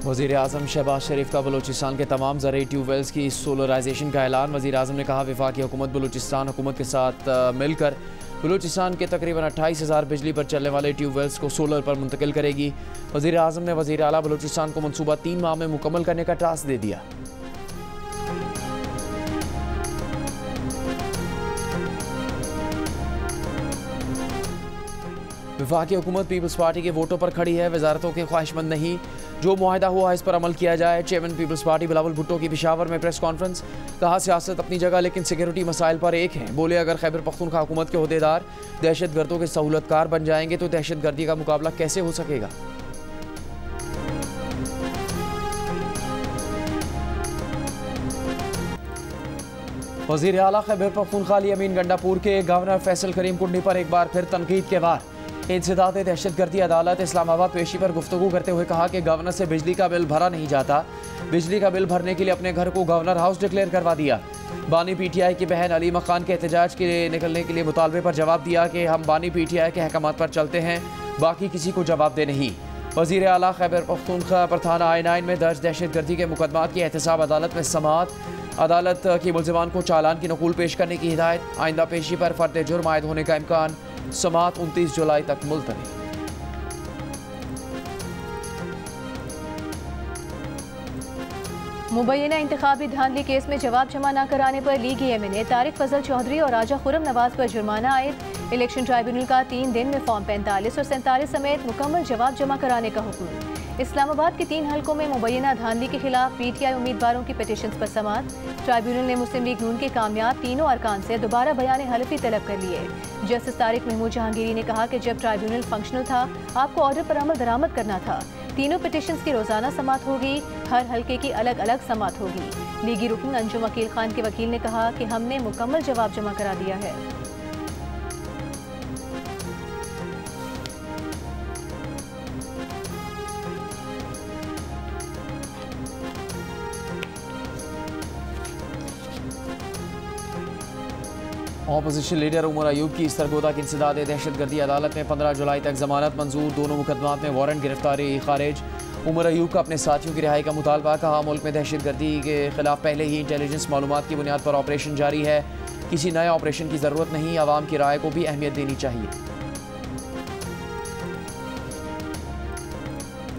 वज़ीर आज़म शहबाज शरीफ का बलूचिस्तान के तमाम ज़रई ट्यूबवेल्स की सोलराइजेशन का ऐलान। वज़ीर आज़म ने कहा वफाकी हुकूमत बलूचिस्तान हुकूमत के साथ मिलकर बलूचिस्तान के तकरीबन 28,000 बिजली पर चलने वाले ट्यूबवेल्स को सोलर पर मुंतकिल करेगी। वज़ीर आज़म ने वज़ीर आला बलूचिस्तान को मनसूबा 3 माह में मुकम्मल करने का टास्क दे दिया। वफाकी हुकूमत पीपल्स पार्टी के वोटों पर खड़ी है, वजारतों के ख्वाहिशमंद नहीं। जो मुआहदा हुआ इस पर अमल किया जाए। चेयरमैन पीपल्स पार्टी बिलावल भुट्टो की पेशावर में प्रेस कॉन्फ्रेंस। कहा सियासत अपनी जगह लेकिन सिक्योरिटी मसाइल पर एक हैं। बोले अगर खैबर पख्तूनख्वा हुकूमत के अहदेदार दहशत गर्दों के सहूलतकार बन जाएंगे तो दहशत गर्दी का मुकाबला कैसे हो सकेगा। वज़ीर आला खैबर पख्तूनख्वा अली अमीन गंडापुर के गवर्नर फैसल करीम कुंडी पर एक बार फिर तनकीद के वार। इंसदाद दहशत गर्दी अदालत इस्लामाबाद पेशी पर गुफ्तगू करते हुए कहा कि गवर्नर से बिजली का बिल भरा नहीं जाता। बिजली का बिल भरने के लिए अपने घर को गवर्नर हाउस डिक्लेयर करवा दिया। बानी पीटीआई की बहन अलीमा खान के एहतजाज के लिए निकलने के लिए मुतालबे पर जवाब दिया कि हम बानी पीटीआई के अहकामात पर चलते हैं, बाकी किसी को जवाब दे नहीं। वज़ीर आला खैबर पख्तूनख्वा पर थाना I9 में दर्ज दहशत गर्दी के मुकदमात की एहतसाब अदालत में समाअत। अदालत की मुल्ज़िमान को चालान की नकूल पेश करने की हिदायत। आइंदा पेशी पर फर्द जुर्म आयद होने का इम्कान। समाअत 29 जुलाई तक मुलतवी। मुबैना इंतखाबी धांधली केस में जवाब जमा न कराने पर लीगी MNA तारिक फजल चौधरी और राजा खुरम नवाज पर जुर्माना आयद। इलेक्शन ट्राइब्यूनल का 3 दिन में फॉर्म 45 और 47 समेत मुकम्मल जवाब जमा कराने का हुक्म। इस्लामाबाद के 3 हलकों में मुबैना धांधली के खिलाफ PTI उम्मीदवारों की पिटीशंस पर समाअत। ट्राइब्यूनल ने मुस्लिम लीग नून के कामयाब तीनों अरकान से दोबारा बयान हलफी तलब कर लिए। जस्टिस तारिक महमूद जहांगीरी ने कहा कि जब ट्राइब्यूनल फंक्शनल था आपको ऑर्डर पर अमल दरामद करना था। तीनों पिटीशंस की रोजाना समाअत होगी, हर हलके की अलग अलग समाअत होगी। लीगी रुकन अंजुम अकील खान के वकील ने कहा कि हमने मुकम्मल जवाब जमा करा दिया है। ऑपोजिशन लीडर उमर अयूब की सरगोदा की इंसदाद दहशत गर्दी अदालत में 15 जुलाई तक जमानत मंजूर। दोनों मुकदमात में वारंट गिरफ्तारी खारिज। उमर अयूब का अपने साथियों की रिहाई का मुतालबा। कहा मुल्क में दहशत गर्दी के खिलाफ पहले ही इंटेलिजेंस मालूमात की बुनियाद पर ऑपरेशन जारी है, किसी नए ऑपरेशन की ज़रूरत नहीं। आवाम की राय को भी अहमियत देनी चाहिए।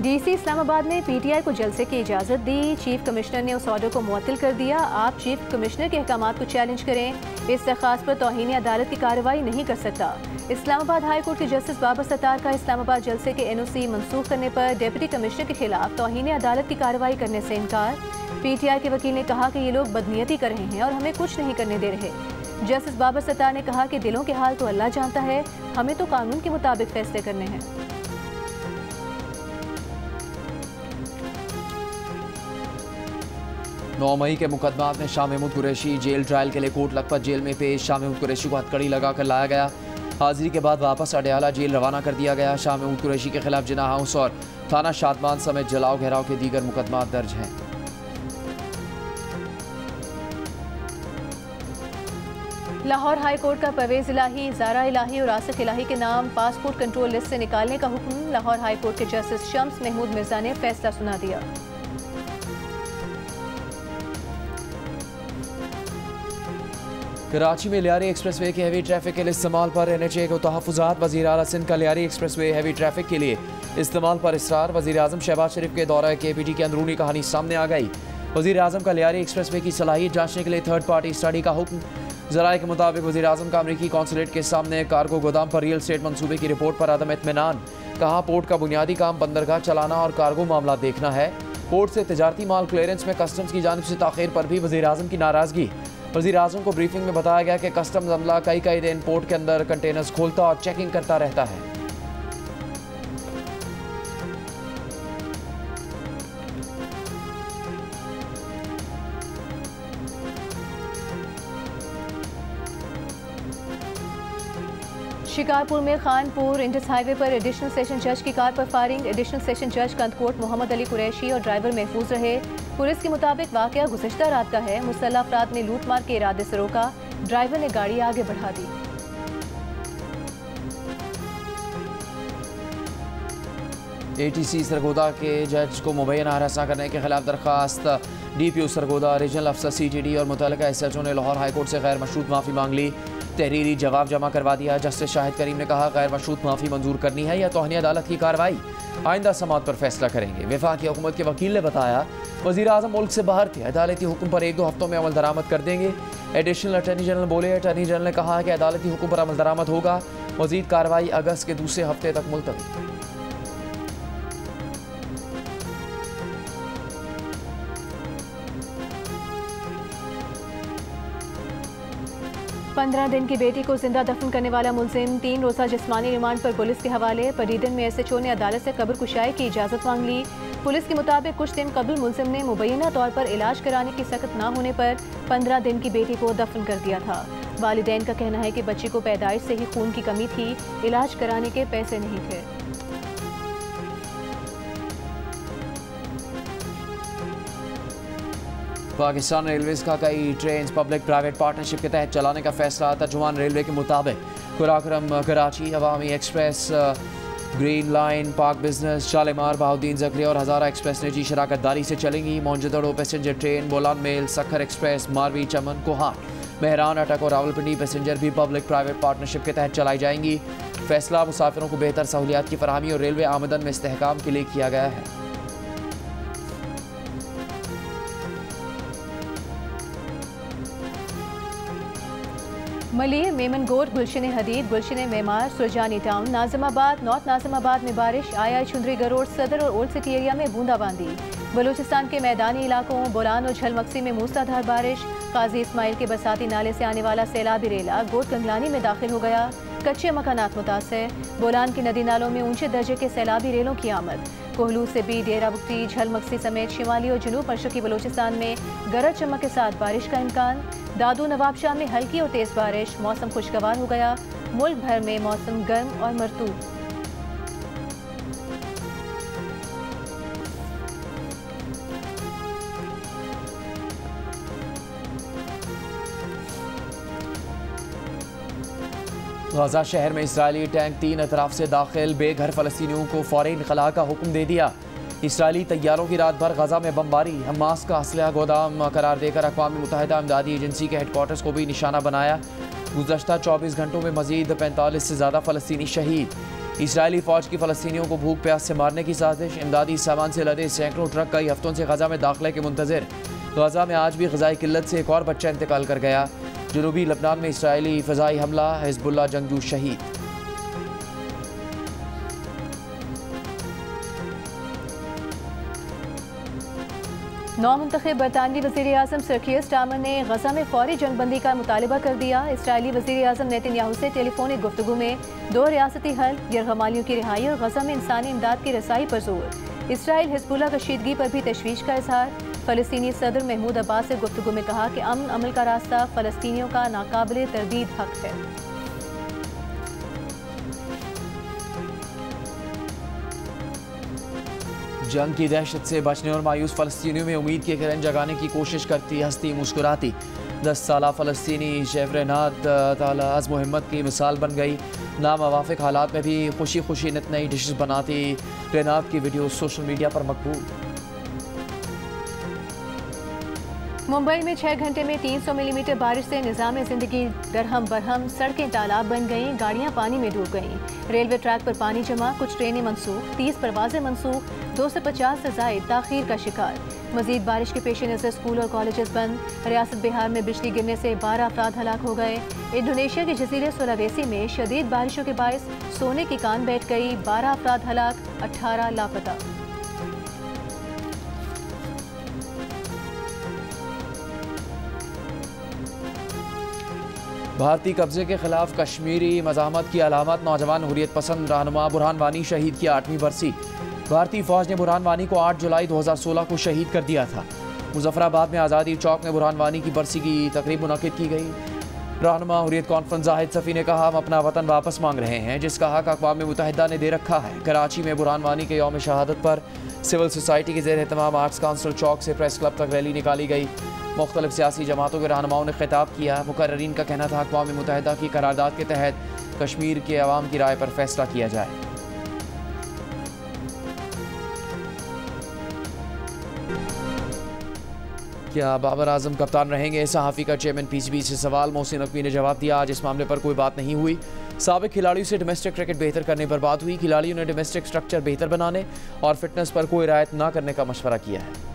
DC इस्लामाबाद ने PTI को जलसे की इजाज़त दी। चीफ कमिश्नर ने उस ऑर्डर को मुअत्तल कर दिया। आप चीफ कमिश्नर के अहकामात को चैलेंज करें, इस दरख्वास्त पर तौहीन अदालत की कार्रवाई नहीं कर सकता। इस्लामाबाद हाई कोर्ट के जस्टिस बाबर सत्तार का इस्लामाबाद जलसे के NOC मनसूख करने पर डिप्टी कमिश्नर के खिलाफ तौहीन अदालत की कार्रवाई करने से इनकार। PTI के वकील ने कहा कि ये लोग बदनीयती कर रहे हैं और हमें कुछ नहीं करने दे रहे। जस्टिस बाबर सत्तार ने कहा कि दिलों के हाल तो अल्लाह जानता है, हमें तो कानून के मुताबिक फैसले करने हैं। 9 मई के मुकदमात में शाह महमूद कुरैशी जेल ट्रायल के लिए कोट लखपत जेल में पेश। शाह महमूद कुरैशी को हथकड़ी लगाकर लाया गया। हाजिरी के बाद वापस अडयाला जेल रवाना कर दिया गया। शाह महमूद कुरैशी के खिलाफ जिना हाउस और थाना शादमान समेत जलाओ घेराव के दीगर मुकदमात दर्ज हैं। लाहौर हाई कोर्ट का परवेज इलाही, ज़ारा इलाही और आसिफ इलाही के नाम पासपोर्ट कंट्रोल लिस्ट से निकालने का हुक्म। लाहौर हाई कोर्ट के जस्टिस शम्स महमूद मिर्जा ने फैसला सुना दिया। कराची में लियारी एक्सप्रेसवे के हैवी ट्रैफिक के लिए इस्तेमाल पर NHA को तहफ़्फ़ुज़ात। वज़ीर आला सिंध का लियारी एक्सप्रेसवे हैवी ट्रैफिक के लिए इस्तेमाल पर इसरार। वज़ीर आज़म शहबाज शरीफ के दौरा KPT की अंदरूनी कहानी सामने आ गई। वज़ीर आज़म का लियारी एक्सप्रेसवे की सलाहियत जांचने के लिए थर्ड पार्टी स्टडी का हुक्म। ज़राए के मुताबिक वज़ीर आज़म का अमरीकी कौंसलेट के सामने कार्गो गोदाम पर रियल स्टेट मनसूबे की रिपोर्ट पर अदम इत्मीनान। कहा पोर्ट का बुनियादी काम बंदरगाह चलाना और कार्गो मामला देखना है। पोर्ट से तजारती माल क्लियरेंस में कस्टम्स की जानिब से ताख़ीर पर भी वज़ीर आज़म की नाराज़गी। वज़ीर आज़म को ब्रीफिंग में बताया गया कि कस्टम्स अमला कई दिन पोर्ट के अंदर कंटेनर्स खोलता और चेकिंग करता रहता है। शिकारपुर में खानपुर इंडस हाईवे पर एडिशनल सेशन जज की कार पर फायरिंग। एडिशनल सेशन जज कंदकोट मोहम्मद अली कुरैशी और ड्राइवर महफूज रहे। पुलिस के मुताबिक वाकया गुज़िश्ता रात का है। मुसल्लह अफराद ने लूट मार के इरादे से रोका, ड्राइवर ने गाड़ी आगे बढ़ा दी। ATC सरगोदा के जज को मुबैना हरासा करने के खिलाफ दरख्वास्त। DPO सरगोदा, रीजनल अफसर CTD और मुतल्लिका SHO ने लाहौर हाईकोर्ट से गैर मशरूत माफ़ी मांग ली। तहरीरी जवाब जमा करवा दिया। जस्टिस शाहिद करीम ने कहा गैर मशरूत माफ़ी मंजूर करनी है या तौहीन अदालत की कार्रवाई, आइंदा समात पर फैसला करेंगे। वफाकी हुकूमत के वकील ने बताया वज़ीर आज़म मुल्क से बाहर थे, अदालती हुक्म पर 1-2 हफ्तों में अमल दरामद कर देंगे। एडिशनल अटॉर्नी जनरल बोले, अटॉर्नी जनरल ने कहा कि अदालती हुक्म पर अमल दरामद होगा। मज़ीद कार्रवाई अगस्त के दूसरे हफ्ते तक मुलतवी। 15 दिन की बेटी को जिंदा दफन करने वाला मुलजिम 3 रोज़ा जिस्मानी रिमांड पर पुलिस के हवाले। परीदन में SHO ने अदालत से कब्र कुशाई की इजाज़त मांग ली। पुलिस के मुताबिक कुछ दिन कबल मुलजिम ने मुबैना तौर पर इलाज कराने की सख्त ना होने पर 15 दिन की बेटी को दफन कर दिया था। वालिदैन का कहना है कि बच्ची को पैदाइश से ही खून की कमी थी, इलाज कराने के पैसे नहीं थे। पाकिस्तान रेलवेज का कई ट्रेन पब्लिक प्राइवेट पार्टनरशिप के तहत चलाने का फैसला। तर्जुमान रेलवे के मुताबिक कुराक्रम Karachi Awami express, green line, Pak business, Shalimar, Bahauddin Zakariya और हज़ारा एक्सप्रेस निजी शराकतदारी से चलेंगी। मौजूदा passenger train, Bolan mail, Sukkur express, Marvi, Chaman, Kohat, Mehran, Attock और रावलपिंडी पैसेंजर भी पब्लिक प्राइवेट पार्टनरशिप के तहत चलाई जाएंगी। फैसला मुसाफिरों को बेहतर सहूलियात की फराहमी और रेलवे आमदन में इस्तेहकाम के लिए किया गया है। मलिह, मेमनगोट, गुलशन हदीद, गुलशन मेमार, सुरजानी टाउन, नाजिमाबाद, नॉर्थ नाजिमाबाद में बारिश। आया चुंदरी गरोड़, सदर और ओल्ड सिटी एरिया में बूंदाबांदी। बलूचिस्तान के मैदानी इलाकों बोलान और झलमक्सी में मूसलाधार बारिश। काजी इस्माइल के बरसाती नाले से आने वाला सैलाबी रेला गोट गंगलानी में दाखिल हो गया। कच्चे मकानात मुतासर। बोलान के नदी नालों में ऊंचे दर्जे के सैलाबी रेलों की आमद। कोहलू से भी डेरा बुगटी, झलमक्सी समेत शिमाली और जनूब मशरकी बलूचिस्तान में गरज चमक के साथ बारिश का इम्कान। दादू नवाबशाह में हल्की और तेज बारिश। मौसम खुशगवार हो गया। मुल्क भर में मौसम गर्म और मरतूब। गाजा शहर में इसराइली टैंक 3 अतराफ से दाखिल। बेघर फ़लस्तीनियों को फौरी इनखला का हुक्म दे दिया। इसराइली तैयारों की रात भर गाजा में बमबारी। हमास का असलहा गोदाम करार देकर अक़वाम मुत्तहिदा इमदादी एजेंसी के हेडक्वार्टर्स को भी निशाना बनाया। गुज़श्ता 24 घंटों में मज़ीद 45 से ज़्यादा फ़लस्तीनी शहीद। इसराइली फ़ौज की फ़लस्तीनियों को भूख प्यास से मारने की साजिश। इमदादी सामान से लदे सैकड़ों ट्रक कई हफ्तों से गाजा में दाखिले के मुंतज़िर। गाजा में आज भी ग़िज़ाई किल्लत से एक और बच्चा इंतकाल कर गया। जनूबी लबनान में इसराइली फ़ज़ाई हमला, हिज़्बुल्लाह जंगजू शहीद। नौमुंतखब बरतानवी वज़ीर आज़म सर कीर स्टारमर ने गजा में फौरी जंगबंदी का मुतालबा कर दिया। इसराइली वज़ीर आज़म नेतन्याहू से टेलीफोनिक गुफ्तगू में 2 रियासती हल, यरगमालियों की रिहाई और गजा में इंसानी इमदाद की रसाई पर जोर। इसराइल हिज़्बुल्लाह कशीदगी पर भी तशवीश का इजहार। फ़लस्तीनी सदर महमूद अब्बास से गुफ्तगू में कहा कि अमन अमल का रास्ता फ़लस्तीनियों का नाकाबिले तरदीद हक है। जंग की दहशत से बचने और मायूस फ़लस्तीनियों में उम्मीद की किरण जगाने की कोशिश करती हंसती मुस्कुराती 10 साला फ़लस्तीनी शेफ रेनात ताला अज़्म हिम्मत की मिसाल बन गई। नामवाफ़िक हालात में भी खुशी खुशी नित नई डिशेस बनाती रेनात की वीडियो सोशल मीडिया पर मकबूल। मुंबई में 6 घंटे में 300 मिलीमीटर बारिश से निज़ाम ज़िंदगी दरहम बरहम। सड़कें तालाब बन गईं, गाड़ियां पानी में डूब गईं। रेलवे ट्रैक पर पानी जमा, कुछ ट्रेनें मनसूख, 30 परवाजें मनसूख, 250 से ज़ायद ताख़ीर का शिकार। मज़ीद बारिश के पेश नज़र स्कूल और कॉलेजेस बंद। रियासत बिहार में बिजली गिरने से 12 अफराद हलाक हो गए। इंडोनेशिया के जज़ीरे सुलावेसी में शदीद बारिशों के बायस सोने की कान बैठ गई, 12 अफराद हलाक, 18 लापता। भारतीय कब्जे के खिलाफ कश्मीरी मज़ाहमत की अलामत। नौजवान हुर्रियत पसंद रहनुमा बुरहान वानी शहीद की 8वीं बरसी। भारतीय फ़ौज ने बुरहान वानी को 8 जुलाई 2016 को शहीद कर दिया था। मुजफ्फराबाद में आज़ादी चौक में बुरहान वानी की बरसी की तकरीब मुनक़िद की गई। रहनुमा हुर्रियत कॉन्फ्रेंस जाहिद सफ़ी ने कहा, हम अपना वतन वापस मांग रहे हैं जिसका हक अक़वाम मुत्तहिदा ने दे रखा है। कराची में बुरहान वानी के यौम शहादत पर सिविल सोसाइटी के ज़ेर एहतमाम आर्ट्स काउंसिल चौक से प्रेस क्लब तक रैली निकाली गई। मुख्तलिफ सियासी जमातों के रहनुमाओं ने खिताब किया। मुकर्ररीन का कहना था अक़वाम मुत्तहिदा की करारदाद के तहत कश्मीर के अवाम की राय पर फैसला किया जाए। क्या बाबर आजम कप्तान रहेंगे? सहाफ़ी का चेयरमैन पीसीबी से सवाल। मोहसिन नकवी ने जवाब दिया, आज इस मामले पर कोई बात नहीं हुई। साबिक खिलाड़ियों से डोमेस्टिक क्रिकेट बेहतर करने पर बात हुई। खिलाड़ियों ने डोमेस्टिक स्ट्रक्चर बेहतर बनाने और फिटनेस पर कोई रियायत न करने का मशवरा किया है।